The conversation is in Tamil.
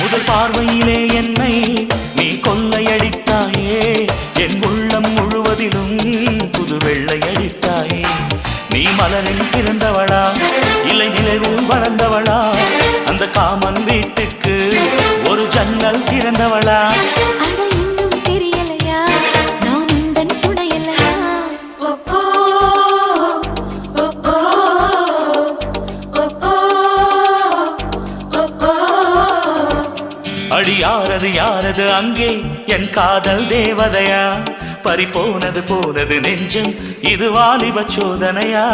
முதல் பார்வையிலே என்னை நீ கொள்ளையடித்தாயே, என் உள்ளம் முழுவதிலும் புது வெள்ளையடித்தாயே. நீ மலரில் பிறந்தவளா இல்லை நிலவில் வளர்ந்தவளா, அந்த காமன் வீட்டுக்கு ஒரு ஜன்னல் திறந்தவளா? அடி யாரது யாரது அங்கே என் காதல் தேவதையா, பறிபோனது போனது நெஞ்சம் இது வாலிப சோதனையா?